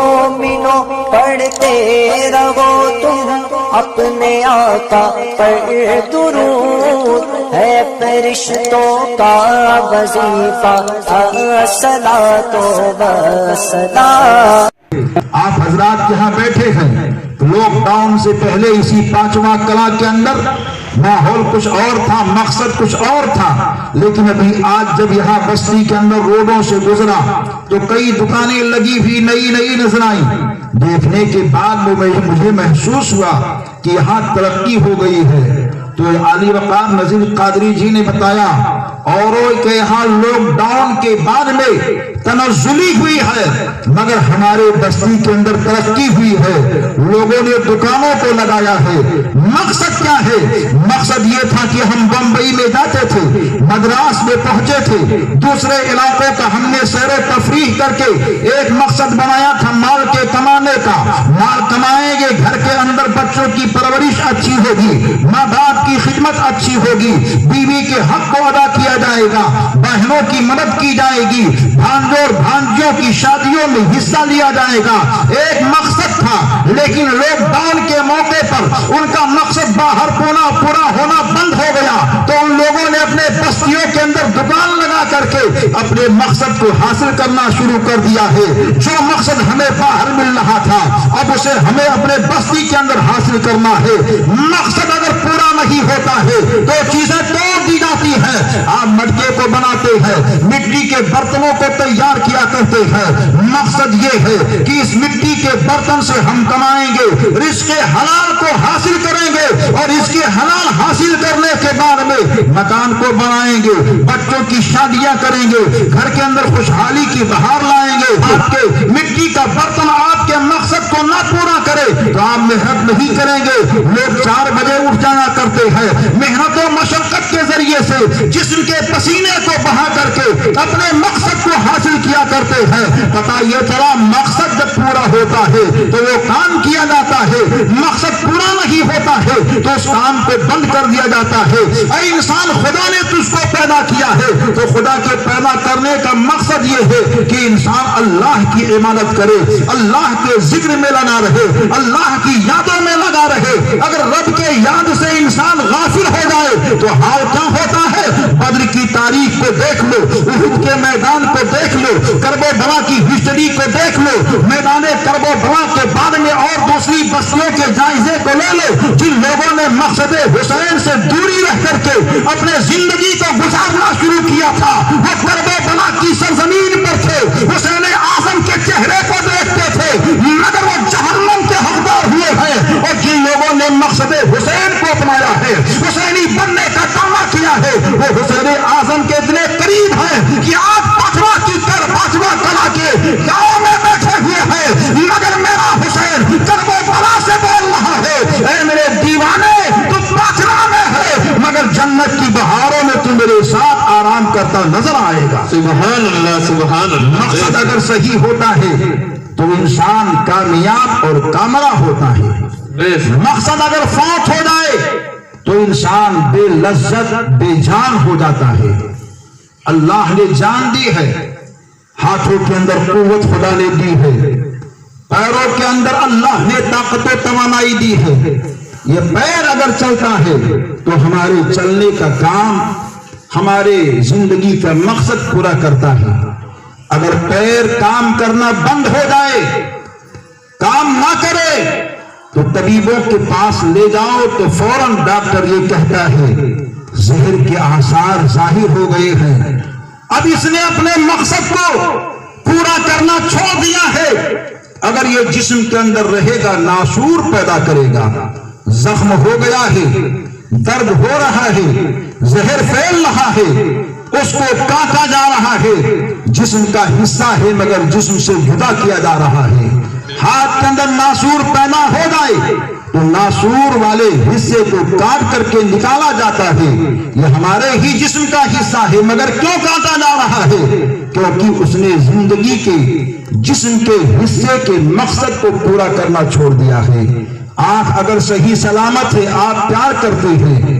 مومنوں پڑھتے رہو تم اپنے آقا پر درود، ہے فرشتوں کا وظیفہ الصلاۃ والسلام۔ آپ حضرات یہاں بیٹھے ہیں، لاک ڈاؤن سے پہلے اسی 5واں کلا کے اندر ماحول کچھ اور تھا، مقصد کچھ اور تھا، لیکن ابھی آج جب یہاں بستی کے اندر روڈوں سے گزرا تو کئی دکانیں لگی ہوئی نئی نئی نظر آئیں۔ دیکھنے کے بعد مجھے محسوس ہوا کہ یہاں ترقی ہو گئی ہے۔ تو عالی وقار نذیر قادری جی نے بتایا اور کہ یہاں لاک ڈاؤن کے بعد میں تنزلی ہوئی ہے، مگر ہمارے بستی کے اندر ترقی ہوئی ہے، لوگوں نے دکانوں کو لگایا ہے۔ مقصد کیا ہے؟ مقصد یہ تھا کہ ہم بمبئی میں جاتے تھے، مدراس میں پہنچے تھے، دوسرے علاقوں کا ہم نے سیر و تفریح کر کے ایک مقصد بنایا تھا مال کے کمانے کا۔ مال کمائیں گے، گھر کے اندر بچوں کی پرورش اچھی ہوگی، ماں باپ کی خدمت اچھی ہوگی، بیوی کے حق کو ادا کیا جائے گا، بہنوں کی مدد کی جائے گی، بھانجوں اور بھانجیوں کی شادیوں میں حصہ لیا جائے گا۔ ایک مقصد تھا، لیکن لاک ڈاؤن کے موقع پر ان کا مقصد باہر پورا ہونا بند ہو گیا، تو ان لوگوں نے اپنے بستیوں کے اندر دکان لگا کر کے اپنے مقصد کو حاصل کرنا شروع کر دیا ہے۔ جو مقصد ہمیں باہر مل رہا تھا اب اسے ہمیں اپنے بستی کے اندر حاصل کرنا ہے۔ مقصد اگر پورا نہیں ہوتا ہے تو چیزیں توڑ دی جاتی ہیں۔ آپ مٹکے کو بناتے ہیں، مٹی کے برتنوں کو تیار کیا کرتے ہیں، مقصد یہ ہے کہ اس مٹی کے برتن سے ہم کمائیں گے، رزق حلال کو حاصل کریں گے، اور اس کے حلال حاصل کرنے کے بعد میں مکان کو بنائیں گے، بچوں کی شادیاں کریں گے، گھر کے اندر خوشحالی کی بہار لائیں گے۔ آپ کے مٹی کا برتن آپ کے مقصد کو نہ پورا کرے تو آپ محنت نہیں کریں گے۔ لوگ 4 بجے اٹھ جانا کرتے ہیں، محنت و مشقت کے ذریعے سے جسم کے پسینے کو بہا کر کے اپنے مقصد کو حاصل کیا کرتے ہیں۔ پتہ یہ چلا مقصد جب پورا ہوتا ہے تو وہ کام کیا جاتا ہے، مقصد پورا نہیں ہوتا ہے تو اس کام کو بند کر دیا جاتا ہے۔ اے انسان، خدا نے تجھ کو پیدا کیا ہے تو خدا کے پیدا کرنے کا مقصد یہ ہے کہ انسان اللہ کی عبادت کرے، اللہ کے ذکر میں لگا رہے، اللہ کی یادوں میں لگا رہے۔ اگر رب کے یاد سے انسان غافل ہو جائے تو حال کیا ہوتا ہے؟ بدر کی تاریخ کو دیکھ لو، احد کے میدان کو دیکھ لو، کرب و بلا کی ہسٹری کو دیکھ لو، میدان کرب و بلا کے بعد میں اور دوسری بستیوں کے جائزے کو لے لو۔ جن لوگوں نے مقصد حسین سے دوری رہ کر کے اپنے زندگی کو گزارنا شروع کیا تھا، وہ کرب و بلا کی سرزمین پر تھے، حسین اعظم کے چہرے کو دیکھتے تھے، مگر وہ جہنم کے حقدار ہوئے ہیں۔ اور جن لوگوں نے مقصد حسین کو اپنایا ہے، حسینی بننے کا دعویٰ کیا ہے، وہ حسین اعظم کے اتنے قریب ہیں کہ آج 5واں کلا کے گاؤں میں بیٹھے ہوئے ہیں، مگر میرا حسین کرب و بلا سے بول رہا ہے، اے میرے دیوانے تو 5واں میں ہے، مگر جنت کی بہاروں میں تو میرے ساتھ آرام کرتا نظر آئے گا۔ سبحان اللہ، سبحان اللہ۔ مقصد اگر صحیح ہوتا ہے تو انسان کامیاب اور کامرا ہوتا ہے، مقصد اگر فوت ہو جائے تو انسان بے لذت بے جان ہو جاتا ہے۔ اللہ نے جان دی ہے، ہاتھوں کے اندر قوت خدا نے دی ہے، پیروں کے اندر اللہ نے طاقت و توانائی دی ہے۔ یہ پیر اگر چلتا ہے تو ہمارے چلنے کا کام ہمارے زندگی کا مقصد پورا کرتا ہے۔ اگر پیر کام کرنا بند ہو جائے، کام نہ کرے، تو طبیبوں کے پاس لے جاؤ تو فوراً ڈاکٹر یہ کہتا ہے زہر کے آثار ظاہر ہو گئے ہیں، اب اس نے اپنے مقصد کو پورا کرنا چھوڑ دیا ہے۔ اگر یہ جسم کے اندر رہے گا ناسور پیدا کرے گا، زخم ہو گیا ہے، درد ہو رہا ہے، زہر پھیل رہا ہے، اس کو کاٹا جا رہا ہے، جسم کا حصہ ہے مگر جسم سے جدا کیا جا رہا ہے۔ ہاتھ کے اندر ناسور پیدا ہو جائے تو ناسور والے حصے کو کاٹ کر کے نکالا جاتا ہے۔ یہ ہمارے ہی جسم کا حصہ ہے مگر کیوں کاٹا جا رہا ہے؟ کیونکہ اس نے زندگی کے جسم کے حصے کے مقصد کو پورا کرنا چھوڑ دیا ہے۔ آنکھ اگر صحیح سلامت ہے، آپ پیار کرتے ہیں،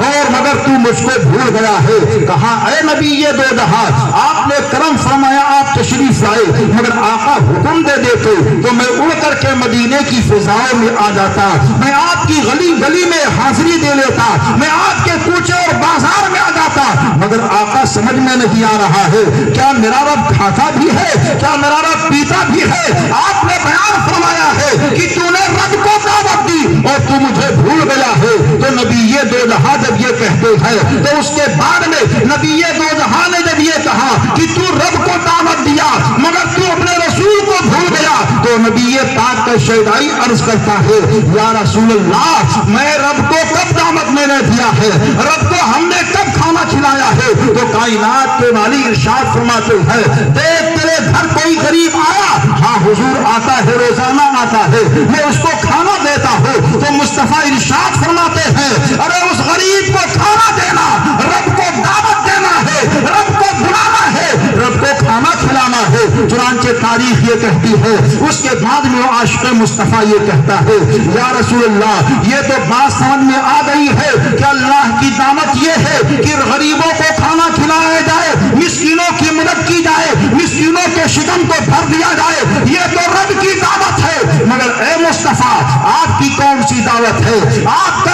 اور مگر تو مجھ کو بھول گیا ہے. کہا اے نبی یہ دو جہاز آپ نے کرم فرمایا آپ تشریف لائے, مگر آقا حکم دے دیتے تو میں اڑ کر کے مدینے کی فضاؤں میں آ جاتا, میں آپ کی گلی گلی میں حاضری دے لیتا, میں آپ کے کوچے اور بازار میں آ جاتا. مگر آقا سمجھ میں نہیں آ رہا ہے, کیا میرا رب کھاتا بھی ہے, کیا میرا رب پیتا بھی ہے؟ آپ نے بیان فرمایا ہے کہ تو نے رب کو دعوت دی اور تو مجھے بھول گیا ہے. تو نبی یہ دو جہاں جب یہ کہتے ہیں تو اس کے بعد میں نبی یہ دو جہاں نے جب یہ کہا کہ تو رب کو دعوت دیا مگر تو اپنے رسول کو بھول گیا, تو نبی یہ پاک کا شیدائی عرض کرتا ہے یا رسول اللہ میں رب کو کب دعوت میں نے دیا ہے, رب کو ہم نے کب کھانا کھلایا ہے؟ تو کائنات کے مالک ارشاد فرماتے ہیں دیکھ تیرے گھر کوئی غریب آیا, ہاں حضور آتا ہے, روزانہ آتا ہے, میں اس کو کھانا دیتا ہوں. تو مصطفیٰ ارشاد فرماتے ہیں ارے اس غریب کو کھانا دینا رب کو دعوت دینا ہے, رب کو بلانا ہے, رب کو کھانا کھلانا ہے. چنانچہ تاریخ یہ کہتی ہے اس کے بعد میں وہ عاشق مصطفیٰ یہ کہتا ہے یا رسول اللہ یہ تو بات سمجھ میں آ گئی ہے کہ اللہ کی دعوت یہ ہے کہ غریبوں کو کھانا کھلایا جائے, مسکینوں کی مدد کی جائے, مسکینوں کے شکم کو بھر دیا جائے, یہ تو رب کی دعوت ہے. مگر اے مصطفیٰ آپ کی کون سی دعوت ہے؟ آپ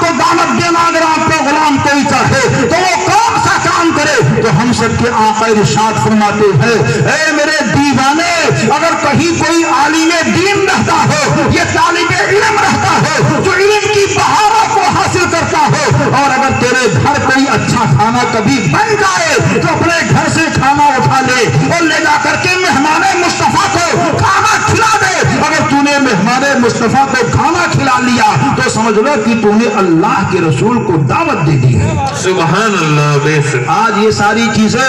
کو دعوت دینا اگر آپ کو غلام کوئی چاہے تو وہ کون سا کام کرے؟ تو ہم سب کے آقا ارشاد فرماتے ہیں اے میرے دیوانے اگر کہیں کوئی عالم دین رہتا ہو, یہ طالب علم رہتا ہو جو علم کی بہاروں کو حاصل کرتا ہو, اور اگر تیرے گھر کوئی اچھا کھانا کبھی بن جائے تو اپنے گھر سے کھانا اٹھا لے اور لے جا کر کے مہمان مصطفیٰ کو کھانا کھلا دے. اگر تو نے مہمان مصطفیٰ کو کھانا کھلا لیا تو سمجھ لو کہ تو نے اللہ کے رسول کو دعوت دے دی ہے. سبحان اللہ. بے شک آج یہ ساری چیزیں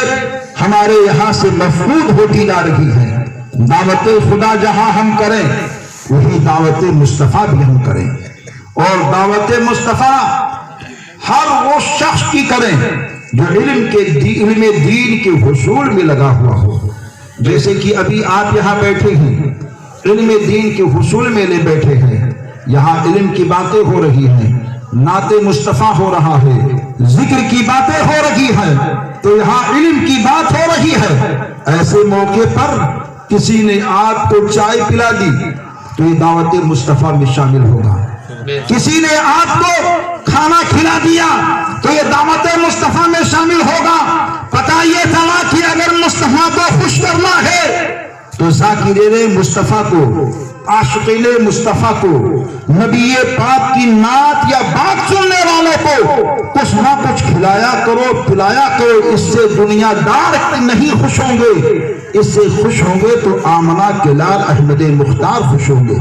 ہمارے یہاں سے مفقود ہوتی جا رہی ہیں. دعوت خدا جہاں ہم کریں وہی دعوت مصطفیٰ بھی ہم کریں, اور دعوت مصطفیٰ ہر وہ شخص کی کریں جو علم دین کے حصول میں لگا ہوا ہو. جیسے کہ ابھی آپ یہاں بیٹھے ہیں علم دین کے حصول میں لے بیٹھے ہیں, یہاں علم کی باتیں ہو رہی ہیں, نعت مصطفیٰ ہو رہا ہے, ذکر کی باتیں ہو رہی ہیں, تو یہاں علم کی بات ہو رہی ہے. ایسے موقع پر کسی نے آپ کو چائے پلا دی تو یہ دعوت مصطفیٰ میں شامل ہوگا. کسی نے آپ کو کھانا کھلا دیا تو یہ دعوت مصطفیٰ میں شامل ہوگا. پتہ یہ چلا کہ اگر مصطفیٰ کو خوش کرنا ہے تو ذاکرین مصطفیٰ کو, عاشقین مصطفیٰ کو, نبی پاک کی نعت یا بات سننے والوں کو کچھ نہ کچھ کھلایا کرو, پلایا کرو. اس سے دنیا دار نہیں خوش ہوں گے, اس سے خوش ہوں گے تو آمنہ کے لال احمد مختار خوش ہوں گے.